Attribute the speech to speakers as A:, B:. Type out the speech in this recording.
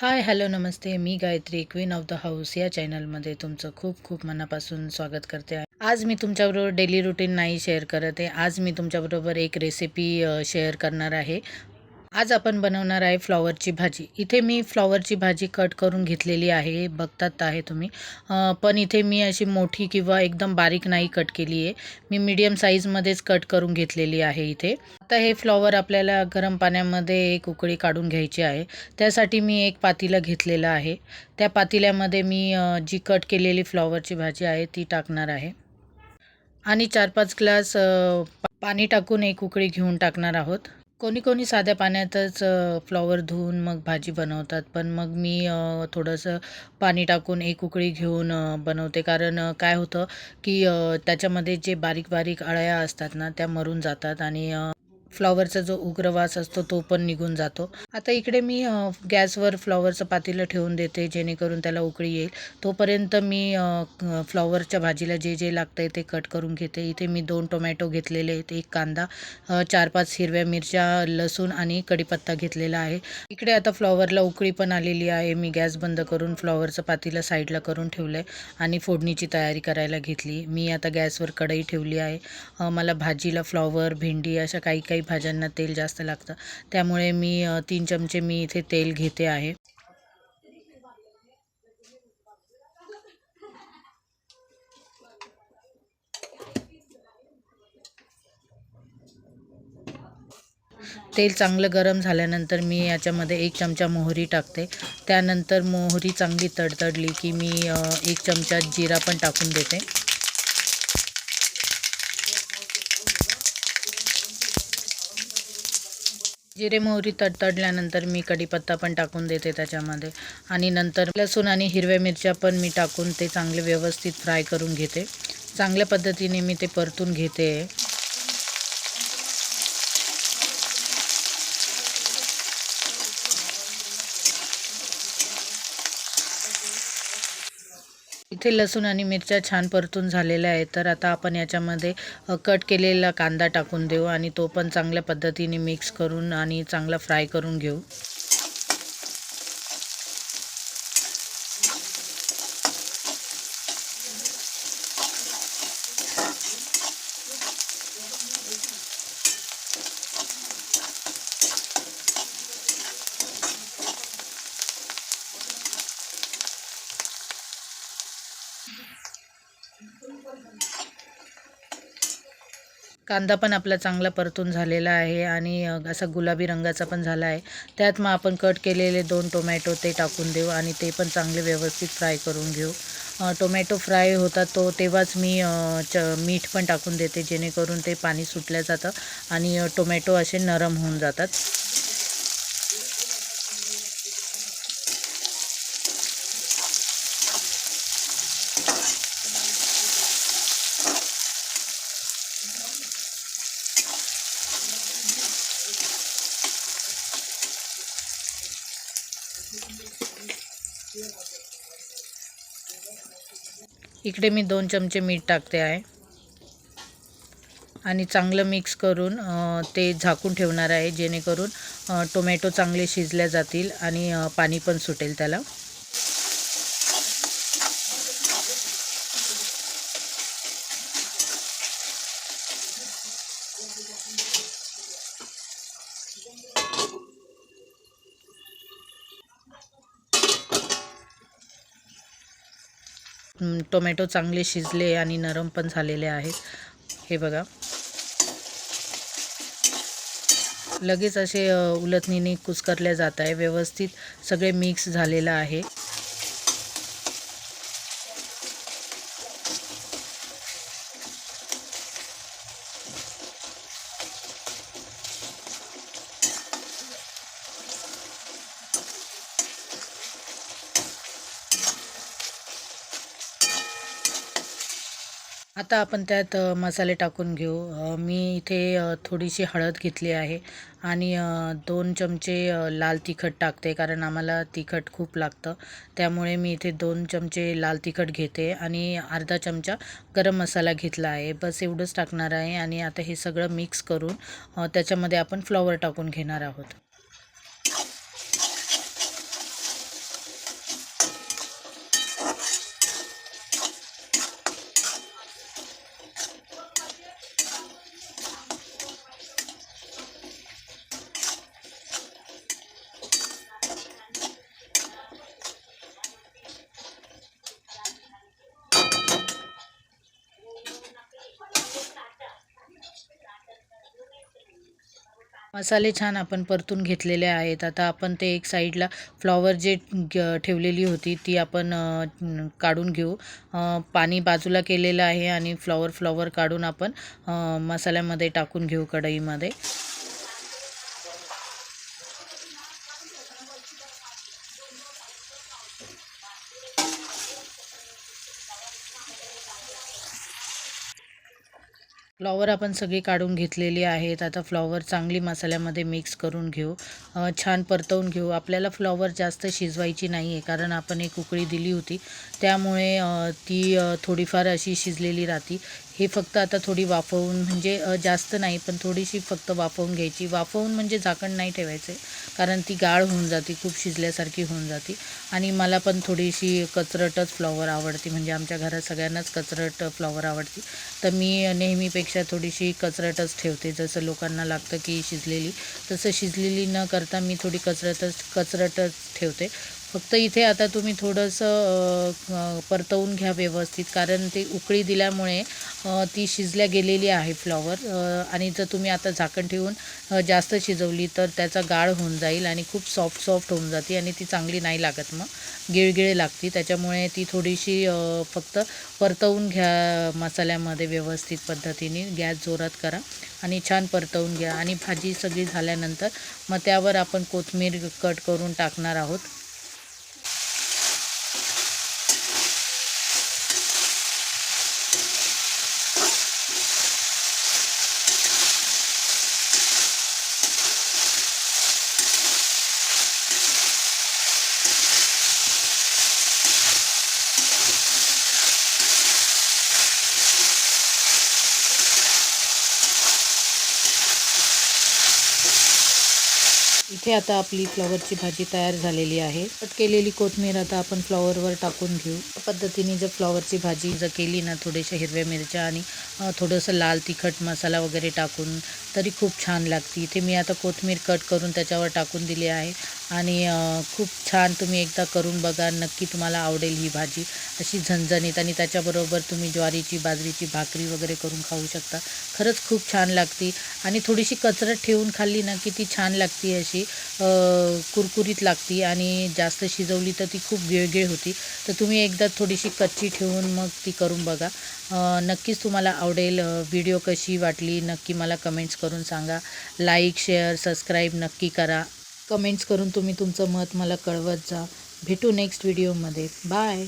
A: High, hello, Namaste. Me Gayatri, queen of the house या चॅनलमध्ये तुमचं खूप खूप मनापासून स्वागत करते आहे. आज मी तुमच्याबरोबर डेली रुटीन नाही शेअर करत आहे. आज मी तुमच्याबरोबर एक रेसिपी शेअर करणार आहे. आज आपण बनवणार आहे फ्लॉवरची भाजी. इथे मी फ्लॉवरची भाजी कट करून घेतलेली आहे, बघतात आहे तुम्ही. पण इथे मी अशी मोठी किंवा एकदम बारीक नाही कट केली आहे. मी मीडियम साईजमध्येच कट करून घेतलेली आहे इथे. आता हे फ्लॉवर आपल्याला गरम पाण्यामध्ये एक उकळी काढून घ्यायची आहे. त्यासाठी मी एक पातेलं घेतलेलं आहे. त्या पातेल्यामध्ये मी जी कट केलेली फ्लॉवरची भाजी आहे ती टाकणार आहे आणि 4-5 ग्लास पाणी टाकून एक उकळी घेऊन टाकणार आहोत. कोणी कोणी साध्या पाण्यातच फ्लॉवर धुवून मग भाजी बनवतात, पण मग मी थोडंसं पाणी टाकून एक उकळी घेऊन बनवते. कारण काय होतं की त्याच्यामध्ये जे बारीक बारीक अळ्या असतात ना त्या मरून जातात आणि फ्लॉवरचा जो उग्र वास असतो तो पण निघून जातो. आता इकडे मी गॅसवर फ्लॉवरचं पातेलं ठेवून देते जेणेकरून त्याला उकळी येईल. तोपर्यंत मी फ्लॉवरच्या भाजीला जे जे लागतं आहे ते कट करून घेते. इथे मी 2 टोमॅटो घेतलेले आहेत, 1 कांदा, 4-5 हिरव्या मिरच्या, लसूण आणि कढीपत्ता घेतलेला आहे. इकडे आता फ्लॉवरला उकळी पण आलेली आहे. मी गॅस बंद करून फ्लॉवरचं पातेलं साईडला करून ठेवलं आहे आणि फोडणीची तयारी करायला घेतली. मी आता गॅसवर कढई ठेवली आहे. मला भाजीला फ्लॉवर, भेंडी अशा काही काही भाज्यांना तेल जास्त लागतं, त्यामुळे मी 3 चमचे मी इथे तेल घेते आहे. तेल चांगलं गरम झाल्यानंतर मी याच्यामध्ये 1 चमचा मोहरी टाकते. त्यानंतर मोहरी चांगली तडतडली की मी 1 चमचा जिरा पण टाकून देते. जिरे मोहरी तडतडल्यानंतर मी कढीपत्ता पण टाकून देते त्याच्यामध्ये आणि नंतर लसूण आणि हिरव्या मिरच्या पण मी टाकून ते चांगले व्यवस्थित फ्राय करून घेते. चांगल्या पद्धतीने मी ते परतून घेते. इथे लसूण आणि मिरच्या छान परतून झालेल्या आहेत. तर आता आपण याच्यामध्ये कट केलेला कांदा टाकून देऊ आणि तो पण चांगल्या पद्धतीने मिक्स करून आणि चांगला फ्राय करून घेऊ. कांदा पण आपला चांगला परतून झालेला आहे आणि असा गुलाबी रंगाचा पण झाला आहे. त्यात मग आपण कट केलेले 2 टोमॅटो ते टाकून देऊ आणि ते पण चांगले व्यवस्थित फ्राय करून घेऊ. टोमॅटो फ्राय होतात तेव्हाच मी मीठ पण टाकून देते जेणेकरून ते पाणी सुटलं जातं आणि टोमॅटो असे नरम होऊन जातात. इकडे मी 2 चमचे मीठ टाकते आहे आणि चांगलं मिक्स करून ते झाकून ठेवणार आहे जेणेकरून टोमॅटो चांगले शिजल्या जातील आणि पाणी पण सुटेल त्याला. टोमॅटो चांगले शिजले आणि नरम पण झालेले आहेत. हे बघा, लगेच असे उलथणीने कुस्करल्या जात आहे. व्यवस्थित सगळे मिक्स झालेलं आहे. आता आपण त्यात मसाले टाकून घेऊ. मी इथे थोडीशी हळद घेतली आहे आणि 2 चमचे लाल तिखट टाकते कारण आम्हाला तिखट खूप लागतं. त्यामुळे मी इथे 2 चमचे लाल तिखट घेते आणि अर्धा चमचा गरम मसाला घेतला आहे. बस एवढंच टाकणार आहे आणि आता हे सगळं मिक्स करून त्याच्यामध्ये आपण फ्लॉवर टाकून घेणार आहोत. मसाले छान आपण परतून घेतलेले आहेत. आता आपण ते एक साईडला फ्लॉवर जे ठेवलेली होती ती आपण काढून घेऊ. पाणी बाजूला केलेलं आहे आणि फ्लॉवर काढून आपण मसाल्यामध्ये टाकून घेऊ कढईमध्ये. फ्लॉवर आपण सगळी काढून घेतलेली आहेत. आता फ्लॉवर चांगली मसाल्यामध्ये मिक्स करून घेऊ. छान परतवून घेऊ. आपल्याला फ्लॉवर जास्त शिजवायची नाही आहे, कारण आपण एक उकळी दिली होती, त्यामुळे ती थोडीफार अशी शिजलेली राहते. हे फक्त आता थोडी वाफवून, म्हणजे जास्त नाही पण थोडीशी फक्त वाफवून घ्यायची. वाफवून म्हणजे झाकण नाही ठेवायचे, कारण ती गाळ होऊन जाते, खूप शिजल्यासारखी होऊन जाते. आणि मला पण थोडीशी कचरटच फ्लॉवर आवडते, म्हणजे आमच्या घरात सगळ्यांनाच कचरट फ्लॉवर आवडते. तर मी नेहमीपेक्षा थोडीशी कचरटच ठेवते. जसं लोकांना लागतं की शिजलेली, तसं शिजलेली न करता मी थोडी कचरटच ठेवते. फक्त इथे आता तुम्ही थोडंसं परतवून घ्या व्यवस्थित, कारण ते उकळी दिल्यामुळे ती शिजल्या गेलेली आहे फ्लॉवर. आणि जर तुम्ही आता झाकण ठेवून जास्त शिजवली तर त्याचा गाळ होऊन जाईल आणि खूप सॉफ्ट होऊन जाते आणि ती चांगली नाही लागत, मग गिळगिळे लागते. त्याच्यामुळे ती थोडीशी फक्त परतवून घ्या मसाल्यामध्ये व्यवस्थित पद्धतीने. गॅस जोरात करा आणि छान परतवून घ्या. आणि भाजी सगळी झाल्यानंतर मग त्यावर आपण कोथिंबीर कट करून टाकणार आहोत. इथे आता आपली फ्लॉवरची भाजी तयार झालेली आहे. कट केलेली कोथिंबीर आता आपण फ्लॉवरवर टाकून घेऊ. या पद्धतीने जर फ्लॉवरची भाजी जर केली ना, थोड्याशा हिरव्या मिरच्या आणि थोडंसं लाल तिखट मसाला वगैरे टाकून, तरी खूप छान लागते. इथे मी आता कोथिंबीर कट करून त्याच्यावर टाकून दिली आहे आणि खूप छान. तुम्ही एकदा करून बघा, नक्की तुम्हाला आवडेल ही भाजी. अशी झणझणीत, आणि त्याच्याबरोबर तुम्ही ज्वारीची बाजरीची भाकरी वगैरे करून खाऊ शकता. खरंच खूप छान लागते. आणि थोडीशी कचरट ठेवून खाल्ली ना, किती छान लागते, अशी कुरकुरीत लागते. आणि जास्त शिजवली तर ती खूप गिळगिळ होती. तर तुम्ही एकदा थोडीशी कच्ची ठेवून मग ती करून बघा. नक्कीच तुम्हाला आवडेल. व्हिडिओ कशी वाटली नक्की मला कमेंट्स करून सांगा. लाईक, शेअर, सबस्क्राईब नक्की करा. कमेंट्स करून तुम्ही तुमचं मत मला कळवत जा. भेटू नेक्स्ट व्हिडिओमध्ये. बाय.